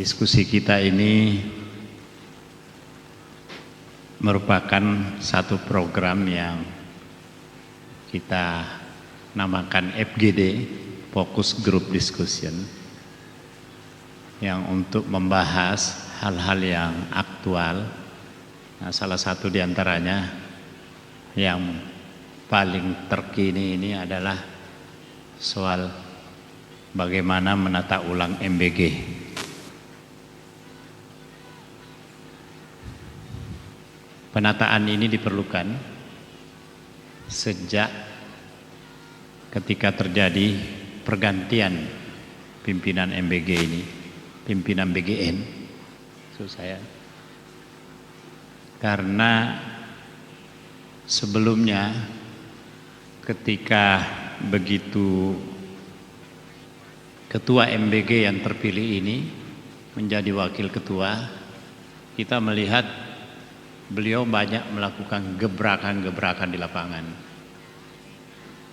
Diskusi kita ini merupakan satu program yang kita namakan FGD, Focus Group Discussion, yang untuk membahas hal-hal yang aktual. Nah, salah satu diantaranya yang paling terkini ini adalah soal bagaimana menata ulang MBG. Penataan ini diperlukan sejak ketika terjadi pergantian pimpinan MBG ini, pimpinan BGN, maksud saya. Karena sebelumnya ketika begitu ketua MBG yang terpilih ini menjadi wakil ketua, kita melihat beliau banyak melakukan gebrakan-gebrakan di lapangan.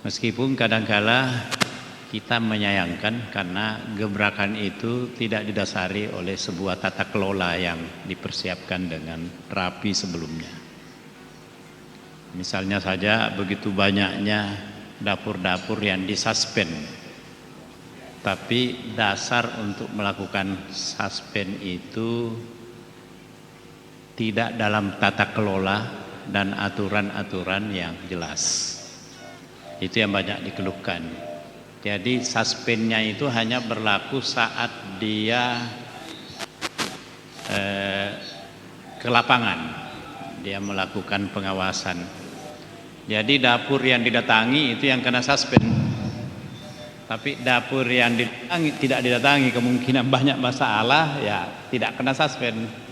Meskipun kadangkala kita menyayangkan karena gebrakan itu tidak didasari oleh sebuah tata kelola yang dipersiapkan dengan rapi sebelumnya. Misalnya saja begitu banyaknya dapur-dapur yang disuspend, tapi dasar untuk melakukan suspend itu tidak dalam tata kelola dan aturan-aturan yang jelas. Itu yang banyak dikeluhkan. Jadi suspendnya itu hanya berlaku saat dia ke lapangan, dia melakukan pengawasan. Jadi dapur yang didatangi itu yang kena suspend. Tapi dapur yang tidak didatangi kemungkinan banyak masalah, ya tidak kena suspend.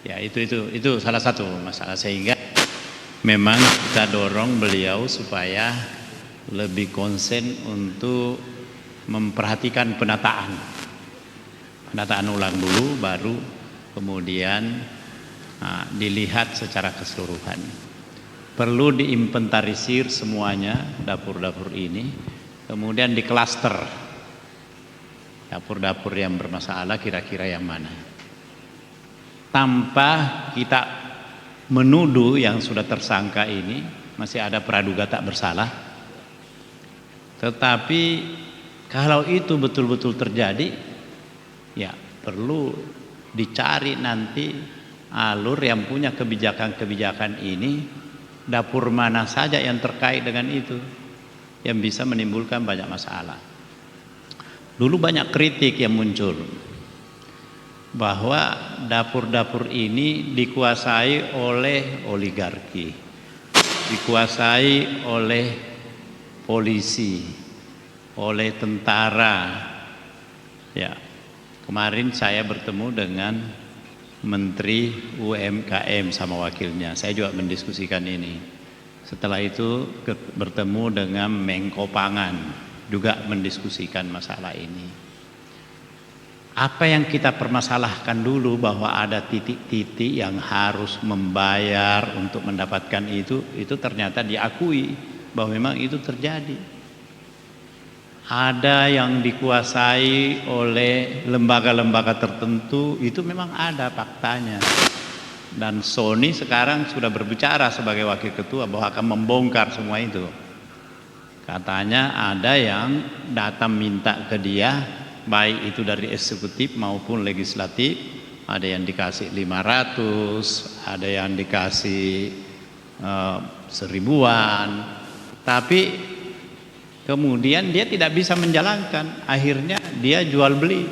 Ya itu salah satu masalah, sehingga memang kita dorong beliau supaya lebih konsen untuk memperhatikan penataan ulang dulu, baru kemudian dilihat secara keseluruhan. Perlu diinventarisir semuanya dapur-dapur ini, kemudian diklaster dapur-dapur yang bermasalah kira-kira yang mana, tanpa kita menuduh yang sudah tersangka ini masih ada praduga tak bersalah. Tetapi kalau itu betul-betul terjadi, ya perlu dicari nanti alur yang punya kebijakan-kebijakan ini, dapur mana saja yang terkait dengan itu, yang bisa menimbulkan banyak masalah. Dulu banyak kritik yang muncul bahwa dapur-dapur ini dikuasai oleh oligarki, dikuasai oleh polisi, oleh tentara. Ya, kemarin saya bertemu dengan Menteri UMKM sama wakilnya, saya juga mendiskusikan ini. Setelah itu bertemu dengan Menko Pangan, juga mendiskusikan masalah ini. Apa yang kita permasalahkan dulu bahwa ada titik-titik yang harus membayar untuk mendapatkan itu ternyata diakui bahwa memang itu terjadi. Ada yang dikuasai oleh lembaga-lembaga tertentu, itu memang ada faktanya. Dan Sony sekarang sudah berbicara sebagai wakil ketua bahwa akan membongkar semua itu. Katanya ada yang datang minta ke dia, baik itu dari eksekutif maupun legislatif, ada yang dikasih 500, ada yang dikasih 1000-an, tapi kemudian dia tidak bisa menjalankan. Akhirnya dia jual beli,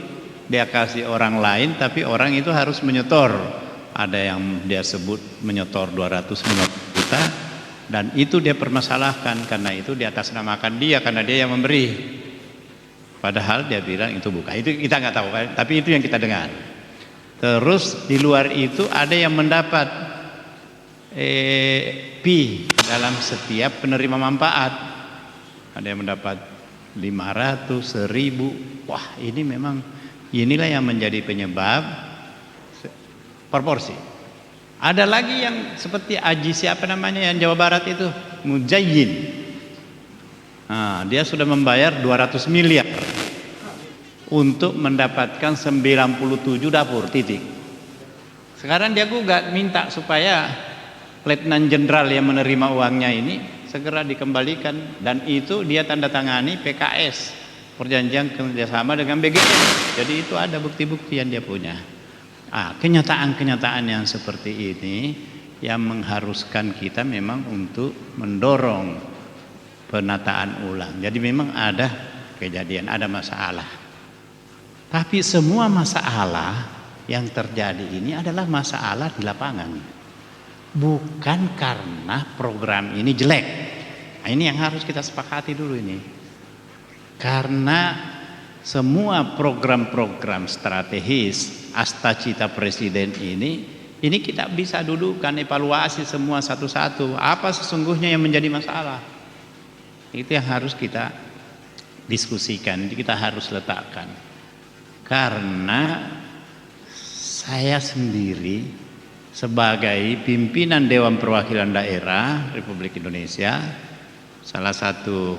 dia kasih orang lain, tapi orang itu harus menyetor. Ada yang dia sebut menyetor 250 juta, dan itu dia permasalahkan karena itu di atas namakan dia, karena dia yang memberi. Padahal dia bilang itu bukan. Itu kita nggak tahu, tapi itu yang kita dengar. Terus di luar itu ada yang mendapat fee dalam setiap penerima manfaat. Ada yang mendapat 500, 1000. Wah, ini memang inilah yang menjadi penyebab proporsi. Ada lagi yang seperti Aji siapa namanya yang Jawa Barat itu, Mujayyin. Nah, dia sudah membayar 200 miliar untuk mendapatkan 97 dapur titik. Sekarang dia gugat minta supaya Letnan Jenderal yang menerima uangnya ini segera dikembalikan, dan itu dia tanda tangani PKS, perjanjian kerjasama dengan BGN. Jadi itu ada bukti-bukti yang dia punya. Kenyataan-kenyataan yang seperti ini yang mengharuskan kita memang untuk mendorong penataan ulang. Jadi memang ada kejadian, ada masalah. Tapi semua masalah yang terjadi ini adalah masalah di lapangan. Bukan karena program ini jelek. Nah, ini yang harus kita sepakati dulu ini. Karena semua program-program strategis Astacita Presiden ini kita bisa dudukan, evaluasi semua satu-satu. Apa sesungguhnya yang menjadi masalah? Itu yang harus kita diskusikan, kita harus letakkan. Karena saya sendiri sebagai pimpinan Dewan Perwakilan Daerah Republik Indonesia, salah satu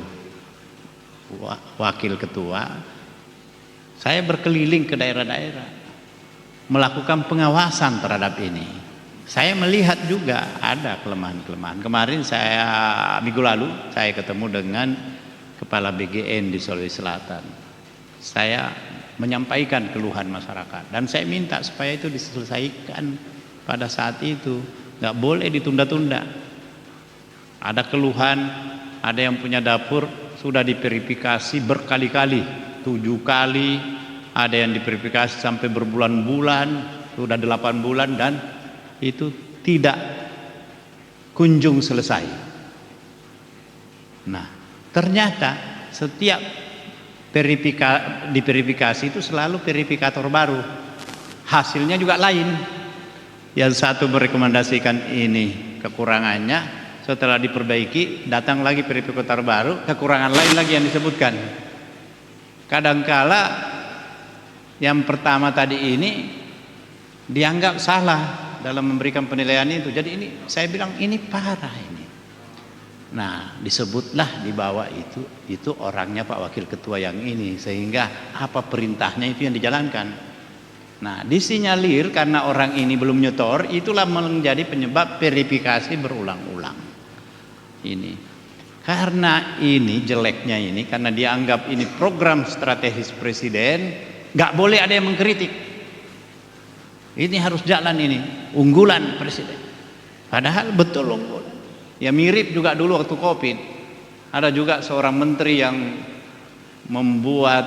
wakil ketua, saya berkeliling ke daerah-daerah melakukan pengawasan terhadap ini. Saya melihat juga ada kelemahan-kelemahan. Kemarin minggu lalu saya ketemu dengan Kepala BGN di Sulawesi Selatan. Saya menyampaikan keluhan masyarakat dan saya minta supaya itu diselesaikan pada saat itu, nggak boleh ditunda-tunda. Ada keluhan, ada yang punya dapur sudah diverifikasi berkali-kali, 7 kali, ada yang diverifikasi sampai berbulan-bulan, sudah 8 bulan, dan itu tidak kunjung selesai. Nah, ternyata setiap diverifikasi itu selalu verifikator baru, hasilnya juga lain. Yang satu merekomendasikan ini kekurangannya, setelah diperbaiki datang lagi verifikator baru, kekurangan lain lagi yang disebutkan. Kadangkala yang pertama tadi ini dianggap salah dalam memberikan penilaian itu. Jadi ini saya bilang ini parah ini. Nah, disebutlah di bawah itu orangnya Pak Wakil Ketua yang ini, sehingga apa perintahnya itu yang dijalankan. Nah, disinyalir karena orang ini belum nyetor, itulah menjadi penyebab verifikasi berulang-ulang. Ini karena ini jeleknya ini, karena dianggap ini program strategis presiden, nggak boleh ada yang mengkritik. Ini harus jalan, ini unggulan presiden. Padahal betul unggulan. Ya mirip juga dulu waktu COVID, ada juga seorang menteri yang membuat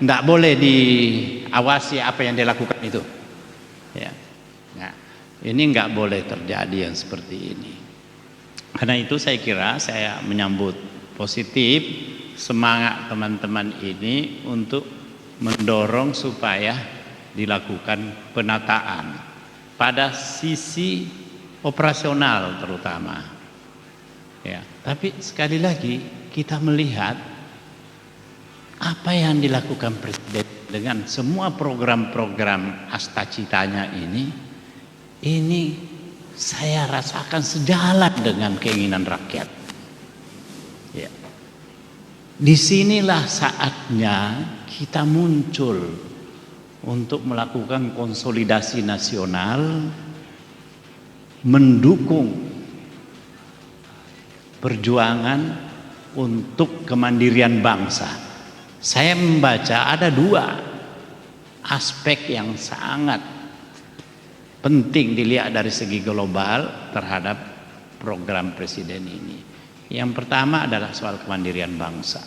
nggak boleh diawasi apa yang dilakukan itu. Ya. Nah, ini nggak boleh terjadi yang seperti ini. Karena itu saya kira saya menyambut positif semangat teman-teman ini untuk mendorong supaya dilakukan penataan pada sisi operasional terutama. Ya, tapi sekali lagi kita melihat apa yang dilakukan Presiden dengan semua program-program Astacitanya ini saya rasakan sejalan dengan keinginan rakyat. Ya. Disinilah saatnya kita muncul untuk melakukan konsolidasi nasional, mendukung perjuangan untuk kemandirian bangsa. Saya membaca ada 2 aspek yang sangat penting dilihat dari segi global terhadap program presiden ini. Yang pertama adalah soal kemandirian bangsa.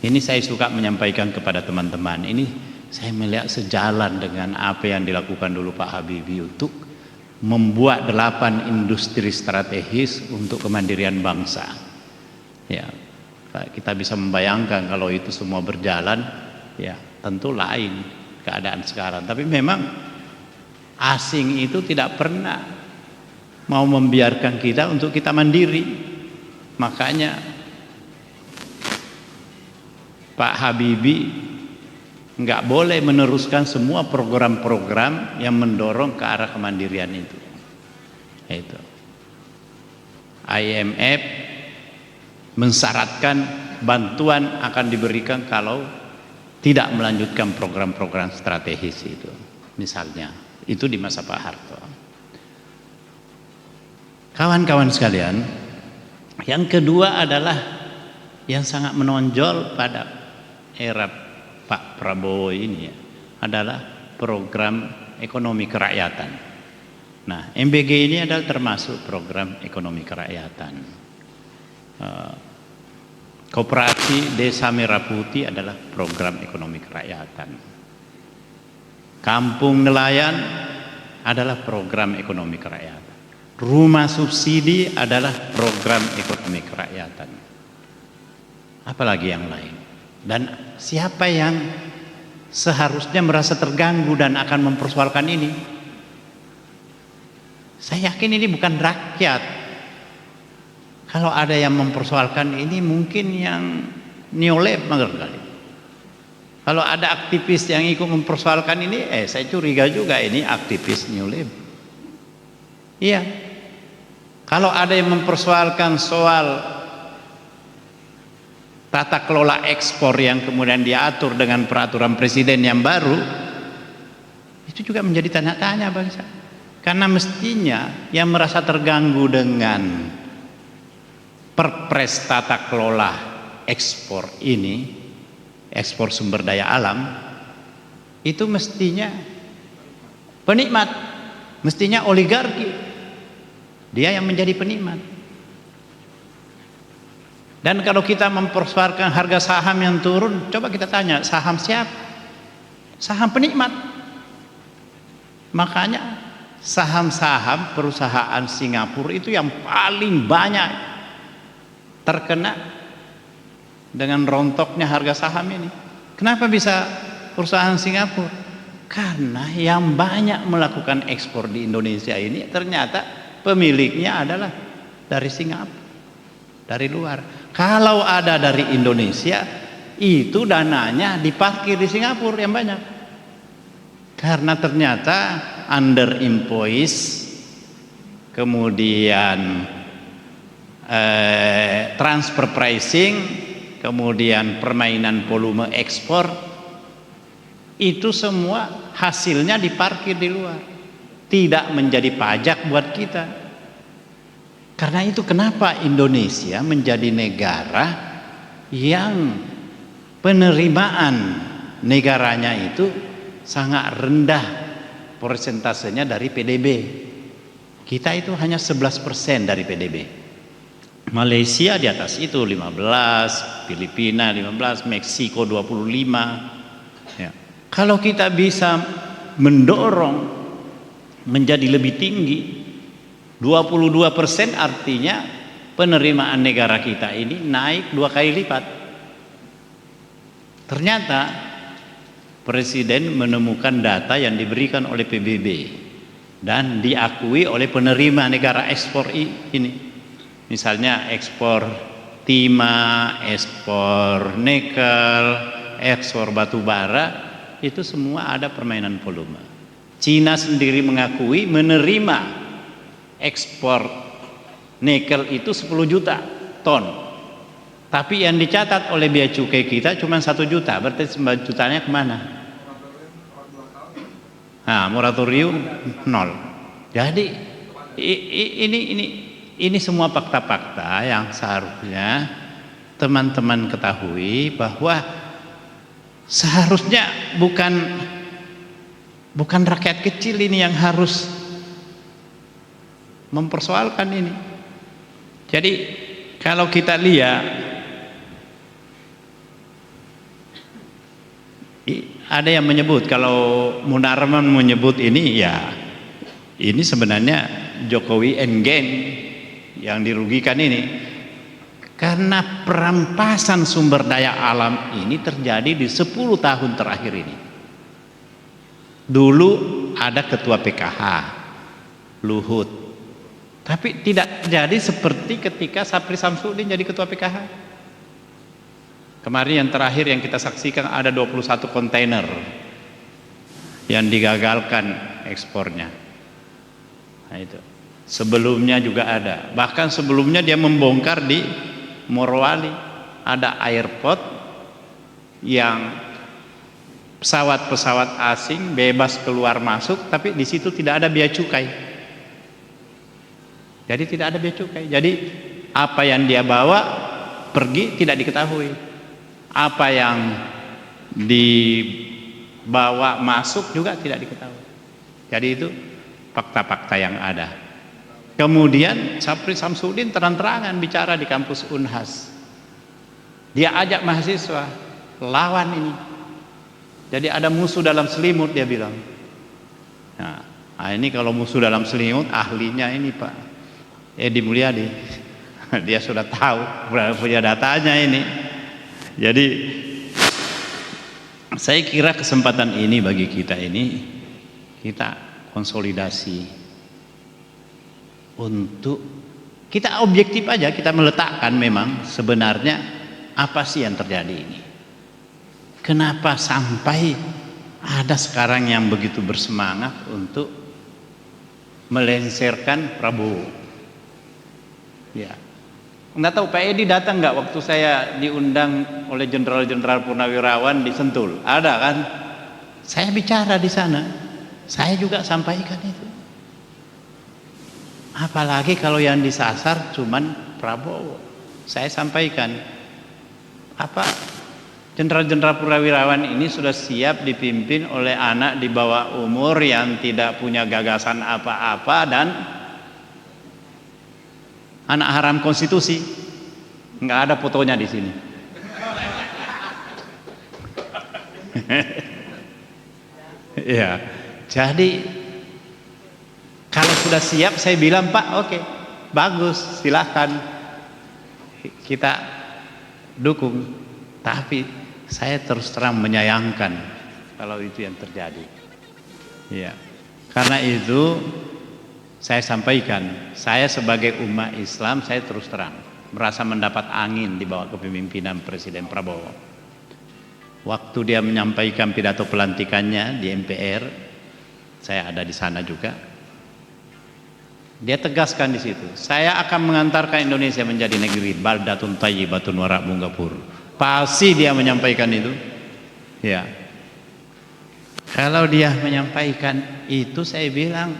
Ini saya suka menyampaikan kepada teman-teman. Ini saya melihat sejalan dengan apa yang dilakukan dulu Pak Habibie untuk membuat 8 industri strategis untuk kemandirian bangsa. Ya. Kita bisa membayangkan kalau itu semua berjalan, ya tentu lain keadaan sekarang. Tapi memang asing itu tidak pernah mau membiarkan kita untuk kita mandiri. Makanya Pak Habibie nggak boleh meneruskan semua program-program yang mendorong ke arah kemandirian itu. Itu IMF mensyaratkan bantuan akan diberikan kalau tidak melanjutkan program-program strategis itu. Misalnya, itu di masa Pak Harto. Kawan-kawan sekalian, yang kedua adalah yang sangat menonjol pada era Pak Prabowo ini adalah program ekonomi kerakyatan. Nah, MBG ini adalah termasuk program ekonomi kerakyatan. Koperasi Desa Merah Putih adalah program ekonomi kerakyatan. Kampung Nelayan adalah program ekonomi kerakyatan. Rumah subsidi adalah program ekonomi kerakyatan. Apalagi yang lain. Dan siapa yang seharusnya merasa terganggu dan akan mempersoalkan ini? Saya yakin ini bukan rakyat. Kalau ada yang mempersoalkan ini mungkin yang neolib barangkali. Kalau ada aktivis yang ikut mempersoalkan ini, saya curiga juga ini aktivis neolib. Iya. Kalau ada yang mempersoalkan soal tata kelola ekspor yang kemudian diatur dengan peraturan presiden yang baru, itu juga menjadi tanda tanya bangsa. Karena mestinya yang merasa terganggu dengan Perpres tata kelola ekspor ini, ekspor sumber daya alam, itu mestinya penikmat, mestinya oligarki, dia yang menjadi penikmat. Dan kalau kita mempersoalkan harga saham yang turun, coba kita tanya, saham siapa? Saham penikmat. Makanya saham-saham perusahaan Singapura itu yang paling banyak terkena dengan rontoknya harga saham ini. Kenapa bisa perusahaan Singapura? Karena yang banyak melakukan ekspor di Indonesia ini ternyata pemiliknya adalah dari Singapura, dari luar. Kalau ada dari Indonesia, itu dananya diparkir di Singapura yang banyak. Karena ternyata under invoice, kemudian transfer pricing, kemudian permainan volume ekspor, itu semua hasilnya diparkir di luar, tidak menjadi pajak buat kita. Karena itu kenapa Indonesia menjadi negara yang penerimaan negaranya itu sangat rendah persentasenya dari PDB. Kita itu hanya 11% dari PDB. Malaysia di atas itu 15, Filipina 15, Meksiko 25. Ya. Kalau kita bisa mendorong menjadi lebih tinggi 22%, artinya penerimaan negara kita ini naik 2 kali lipat. Ternyata Presiden menemukan data yang diberikan oleh PBB dan diakui oleh penerima negara ekspor ini. Misalnya ekspor timah, ekspor nikel, ekspor batu bara, itu semua ada permainan volume. Cina sendiri mengakui menerima ekspor nikel itu 10 juta ton. Tapi yang dicatat oleh bea cukai kita cuma 1 juta, berarti 9 jutanya kemana? Nah, moratorium 0. Jadi ini semua fakta-fakta yang seharusnya teman-teman ketahui bahwa seharusnya bukan rakyat kecil ini yang harus mempersoalkan ini. Jadi kalau kita lihat ada yang menyebut, kalau Munarman menyebut ini, ya ini sebenarnya Jokowi endgame yang dirugikan ini, karena perampasan sumber daya alam ini terjadi di 10 tahun terakhir ini. Dulu ada ketua PKH Luhut, tapi tidak terjadi seperti ketika Sapri Samsudin jadi ketua PKH. Kemarin yang terakhir yang kita saksikan ada 21 kontainer yang digagalkan ekspornya. Nah itu. Sebelumnya juga ada, bahkan sebelumnya dia membongkar di Morowali ada airport yang pesawat-pesawat asing bebas keluar masuk, tapi di situ tidak ada bea cukai. Jadi tidak ada bea cukai. Jadi apa yang dia bawa pergi tidak diketahui. Apa yang dibawa masuk juga tidak diketahui. Jadi itu fakta-fakta yang ada. Kemudian Sapri Samsudin terang-terangan bicara di kampus Unhas. Dia ajak mahasiswa lawan ini. Jadi ada musuh dalam selimut, dia bilang. Nah, ini kalau musuh dalam selimut, ahlinya ini Pak Edi Mulyadi. Dia sudah tahu, punya datanya ini. Jadi saya kira kesempatan ini bagi kita ini, kita konsolidasi untuk kita objektif aja, kita meletakkan memang sebenarnya apa sih yang terjadi ini. Kenapa sampai ada sekarang yang begitu bersemangat untuk melengsarkan Prabowo? Ya, nggak tahu Pak Edi datang nggak waktu saya diundang oleh jenderal-jenderal purnawirawan di Sentul? Ada kan? Saya bicara di sana, saya juga sampaikan itu. Apalagi kalau yang disasar cuman Prabowo. Saya sampaikan apa? Jenderal-jenderal purnawirawan ini sudah siap dipimpin oleh anak di bawah umur yang tidak punya gagasan apa-apa dan anak haram konstitusi. Nggak ada fotonya di sini. Ya, jadi kalau sudah siap saya bilang Pak, oke, bagus, silahkan kita dukung. Tapi saya terus terang menyayangkan kalau itu yang terjadi. Ya, karena itu saya sampaikan, saya sebagai umat Islam saya terus terang merasa mendapat angin di bawah kepemimpinan Presiden Prabowo. Waktu dia menyampaikan pidato pelantikannya di MPR, saya ada di sana juga. Dia tegaskan di situ, saya akan mengantarkan Indonesia menjadi negeri baldatun thayyibatun wa rabbun ghafur. Pasti dia menyampaikan itu. Ya. Kalau dia menyampaikan itu, saya bilang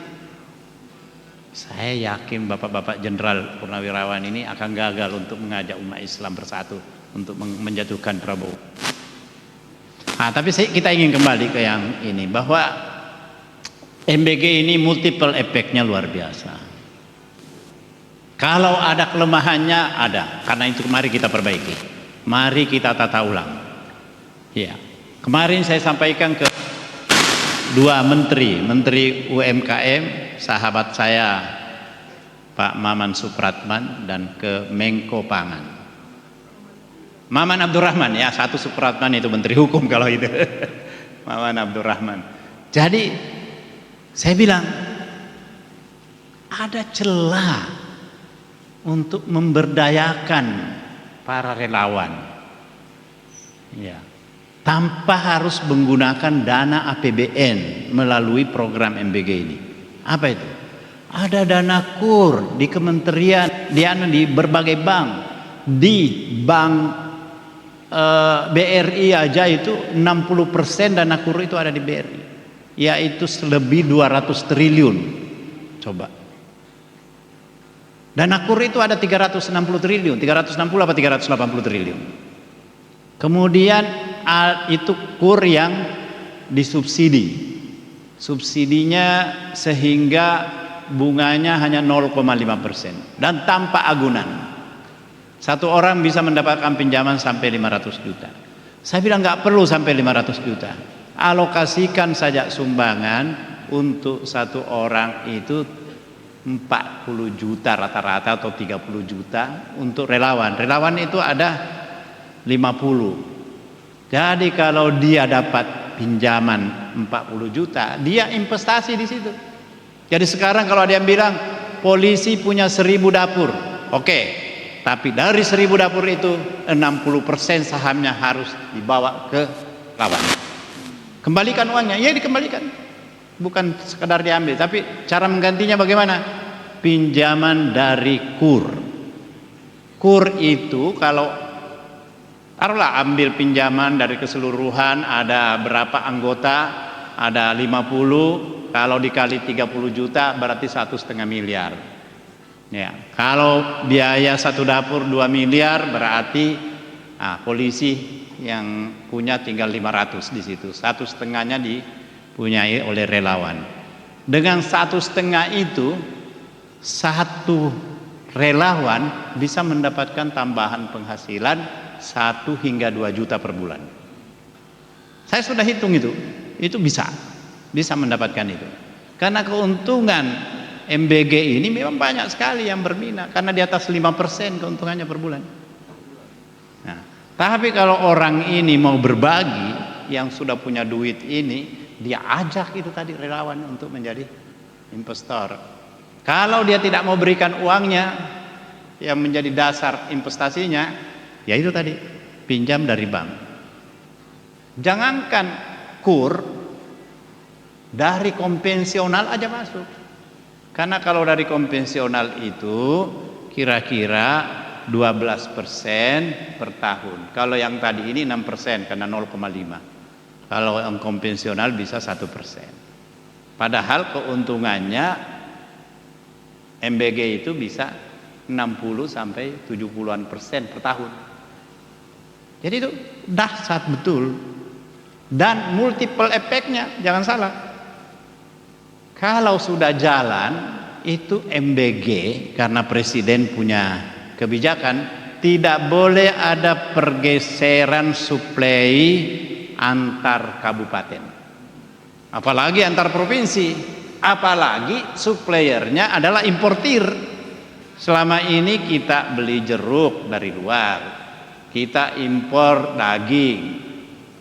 saya yakin bapak-bapak jenderal purnawirawan ini akan gagal untuk mengajak umat Islam bersatu untuk menjatuhkan Prabowo. Nah, tapi kita ingin kembali ke yang ini, bahwa MBG ini multiple efeknya luar biasa. Kalau ada kelemahannya ada, karena itu mari kita perbaiki. Mari kita tata ulang. Ya. Kemarin saya sampaikan ke dua menteri UMKM, sahabat saya Pak Maman Supratman dan ke Menko Pangan. Maman Abdurrahman, ya, satu Supratman itu menteri hukum kalau itu. Maman Abdurrahman. Jadi saya bilang ada celah untuk memberdayakan para relawan, ya, tanpa harus menggunakan dana APBN melalui program MBG ini. Apa itu? Ada dana KUR di kementerian, di berbagai bank, di bank BRI aja itu 60% dana KUR itu ada di BRI, yaitu lebih 200 triliun. Coba. Dana KUR itu ada 360 triliun, 360 apa 380 triliun. Kemudian itu KUR yang disubsidi. Subsidinya sehingga bunganya hanya 0,5% dan tanpa agunan. Satu orang bisa mendapatkan pinjaman sampai 500 juta. Saya bilang nggak perlu sampai 500 juta. Alokasikan saja sumbangan untuk satu orang itu 40 juta rata-rata atau 30 juta untuk relawan. Relawan itu ada 50. Jadi kalau dia dapat pinjaman 40 juta, dia investasi di situ. Jadi sekarang kalau ada yang bilang polisi punya 1000 dapur, oke, tapi dari 1000 dapur itu 60% sahamnya harus dibawa ke lawan. Kembalikan uangnya, ya dikembalikan. Bukan sekedar diambil, tapi cara menggantinya bagaimana? Pinjaman dari KUR. KUR itu kalau taruhlah ambil pinjaman dari keseluruhan ada berapa anggota, ada 50, kalau dikali 30 juta berarti 1,5 miliar. Ya, kalau biaya satu dapur 2 miliar berarti polisi yang punya tinggal 500 di situ. 1,5-nya dipunyai oleh relawan. Dengan 1,5 itu satu relawan bisa mendapatkan tambahan penghasilan 1 hingga 2 juta per bulan. Saya sudah hitung itu bisa mendapatkan itu. Karena keuntungan MBG ini memang banyak sekali yang berminat, karena di atas 5% keuntungannya per bulan. Nah, tapi kalau orang ini mau berbagi, yang sudah punya duit ini, dia ajak itu tadi relawan untuk menjadi investor. Kalau dia tidak mau berikan uangnya yang menjadi dasar investasinya, ya itu tadi, pinjam dari bank. Jangankan KUR, dari konvensional aja masuk. Karena kalau dari konvensional itu kira-kira 12% per tahun. Kalau yang tadi ini 6% karena 0,5. Kalau yang konvensional bisa 1%. Padahal keuntungannya MBG itu bisa 60 sampai 70% per tahun. Jadi itu dahsyat betul. Dan multiple efeknya, jangan salah. Kalau sudah jalan itu MBG, karena presiden punya kebijakan tidak boleh ada pergeseran suplai antar kabupaten, apalagi antar provinsi, apalagi suppliernya adalah importir. Selama ini kita beli jeruk dari luar, kita impor daging,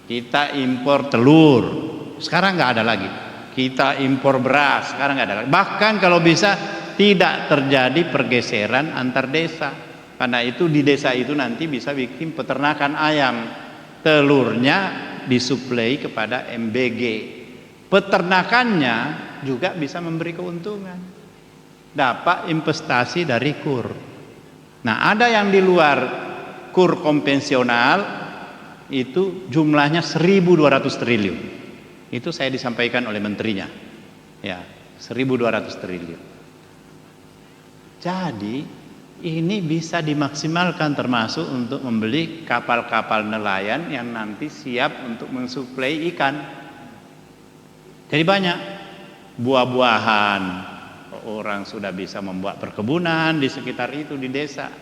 kita impor telur, sekarang nggak ada lagi. Kita impor beras, sekarang nggak ada lagi. Bahkan kalau bisa tidak terjadi pergeseran antar desa. Karena itu di desa itu nanti bisa bikin peternakan ayam, telurnya disuplai kepada MBG. Peternakannya juga bisa memberi keuntungan. Dapat investasi dari KUR. Nah, ada yang di luar KUR konvensional itu jumlahnya 1.200 triliun. Itu saya disampaikan oleh menterinya, ya, 1.200 triliun. Jadi ini bisa dimaksimalkan, termasuk untuk membeli kapal-kapal nelayan yang nanti siap untuk mensuplai ikan. Jadi banyak buah-buahan, orang sudah bisa membuat perkebunan di sekitar itu, di desa.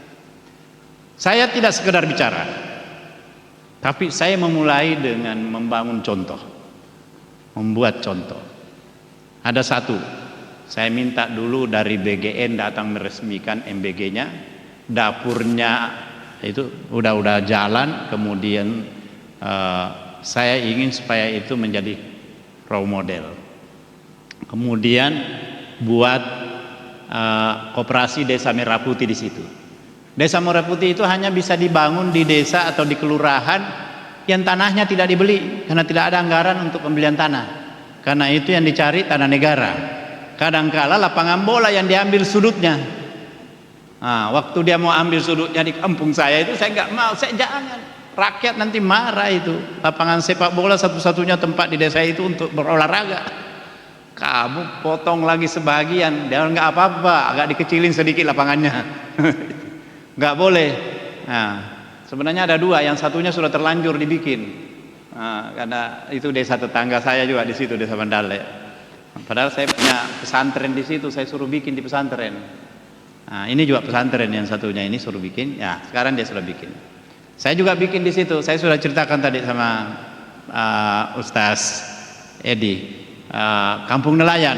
Saya tidak sekedar bicara, tapi saya memulai dengan membangun contoh. Membuat contoh. Ada satu, saya minta dulu dari BGN datang meresmikan MBG-nya, dapurnya itu udah jalan, kemudian saya ingin supaya itu menjadi role model. Kemudian buat koperasi Desa Merah Putih di situ. Desa Merah Putih itu hanya bisa dibangun di desa atau di kelurahan yang tanahnya tidak dibeli, karena tidak ada anggaran untuk pembelian tanah. Karena itu yang dicari tanah negara. Kadangkala lapangan bola yang diambil sudutnya. Nah, waktu dia mau ambil sudutnya di kampung saya itu, saya nggak mau, saya jangan. Rakyat nanti marah itu. Lapangan sepak bola satu-satunya tempat di desa itu untuk berolahraga. Kamu potong lagi sebagian, dia nggak apa-apa, agak dikecilin sedikit lapangannya. Nggak boleh. Nah, sebenarnya ada dua, yang satunya sudah terlanjur dibikin. Karena itu desa tetangga saya juga di situ, Desa Bandale. Padahal saya punya pesantren di situ, saya suruh bikin di pesantren. Nah, ini juga pesantren yang satunya ini suruh bikin. Ya, sekarang dia sudah bikin. Saya juga bikin di situ. Saya sudah ceritakan tadi sama Ustaz Edi, kampung nelayan.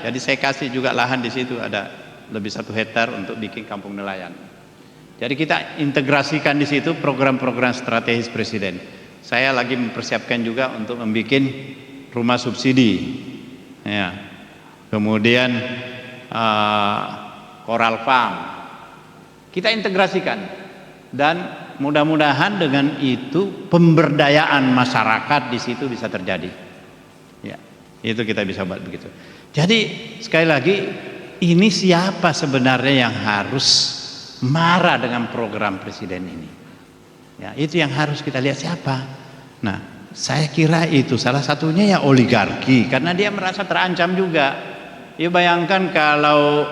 Jadi saya kasih juga lahan di situ, ada lebih 1 hektar untuk bikin kampung nelayan. Jadi kita integrasikan di situ program-program strategis presiden. Saya lagi mempersiapkan juga untuk membuat rumah subsidi, ya. Kemudian Coral Farm. Kita integrasikan, dan mudah-mudahan dengan itu pemberdayaan masyarakat di situ bisa terjadi. Ya, itu kita bisa buat begitu. Jadi sekali lagi, ini siapa sebenarnya yang harus marah dengan program presiden ini. Ya, itu yang harus kita lihat siapa. Nah, saya kira itu salah satunya ya oligarki, karena dia merasa terancam juga. Ya bayangkan kalau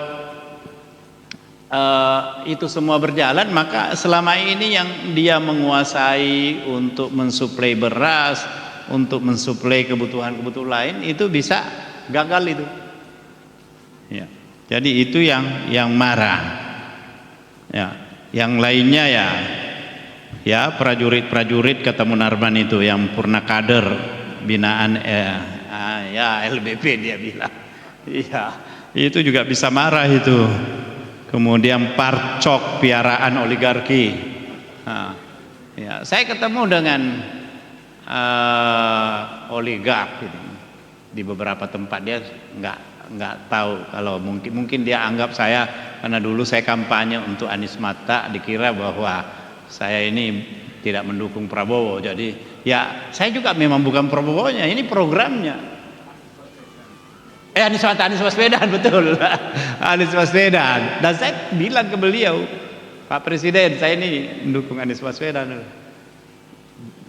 itu semua berjalan, maka selama ini yang dia menguasai untuk mensuplai beras, untuk mensuplai kebutuhan-kebutuhan lain, itu bisa gagal itu. Ya. Jadi itu yang marah. Ya, yang lainnya ya prajurit-prajurit kata Munarman itu yang purna kader binaan ya LBP dia bilang. Iya, itu juga bisa marah itu. Kemudian parcok piaraan oligarki. Nah, ya, saya ketemu dengan oligark gitu. Di beberapa tempat dia nggak tahu, kalau mungkin dia anggap saya karena dulu saya kampanye untuk Anies Mata, dikira bahwa saya ini tidak mendukung Prabowo. Jadi ya saya juga memang bukan Prabowo-nya, ini programnya. Anies Baswedan, betul. Anies Baswedan. Dan saya bilang ke beliau, Pak Presiden, saya ini mendukung Anies Baswedan.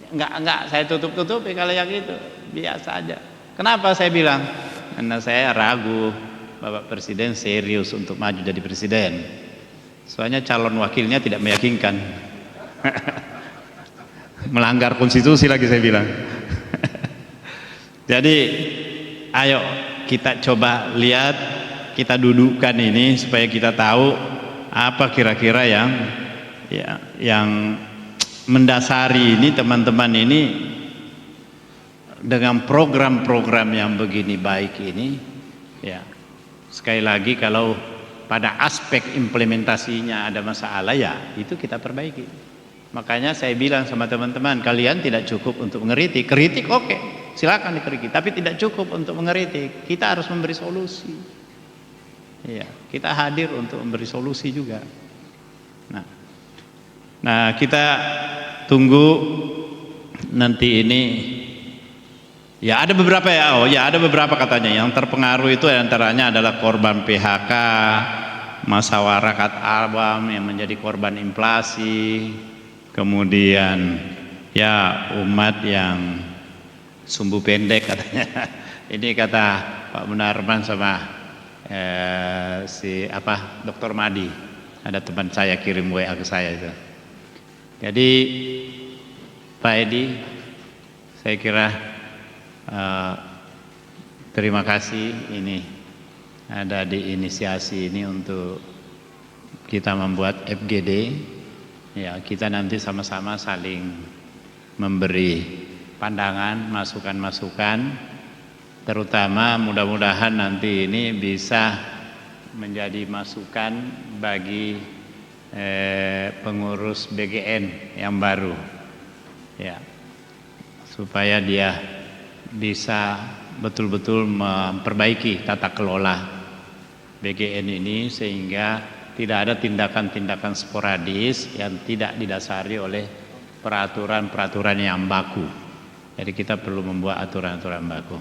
Enggak saya tutup-tutupi kalau yang itu, biasa aja. Kenapa saya bilang? Karena saya ragu Bapak Presiden serius untuk maju jadi presiden. Soalnya calon wakilnya tidak meyakinkan. Melanggar konstitusi lagi saya bilang. Jadi ayo kita coba lihat, kita dudukkan ini supaya kita tahu apa kira-kira yang mendasari ini teman-teman ini dengan program-program yang begini baik ini. Ya, sekali lagi kalau pada aspek implementasinya ada masalah, ya itu kita perbaiki. Makanya saya bilang sama teman-teman, kalian tidak cukup untuk mengkritik. Kritik oke, silakan dikritik, tapi tidak cukup untuk mengkritik. Kita harus memberi solusi. Ya, kita hadir untuk memberi solusi juga. Nah, kita tunggu nanti ini. Ya ada beberapa ada beberapa katanya yang terpengaruh itu antaranya adalah korban PHK, masyarakat awam yang menjadi korban inflasi, kemudian ya umat yang sumbu pendek katanya. Ini kata Pak Munarman sama Dr. Madi, ada teman saya kirim WA ke saya itu. Jadi Pak Edi, saya kira terima kasih ini ada di inisiasi ini untuk kita membuat FGD. Ya, kita nanti sama-sama saling memberi pandangan, masukan-masukan, terutama mudah-mudahan nanti ini bisa menjadi masukan bagi pengurus BGN yang baru, ya, supaya dia bisa betul-betul memperbaiki tata kelola BGN ini sehingga tidak ada tindakan-tindakan sporadis yang tidak didasari oleh peraturan-peraturan yang baku. Jadi kita perlu membuat aturan-aturan baku.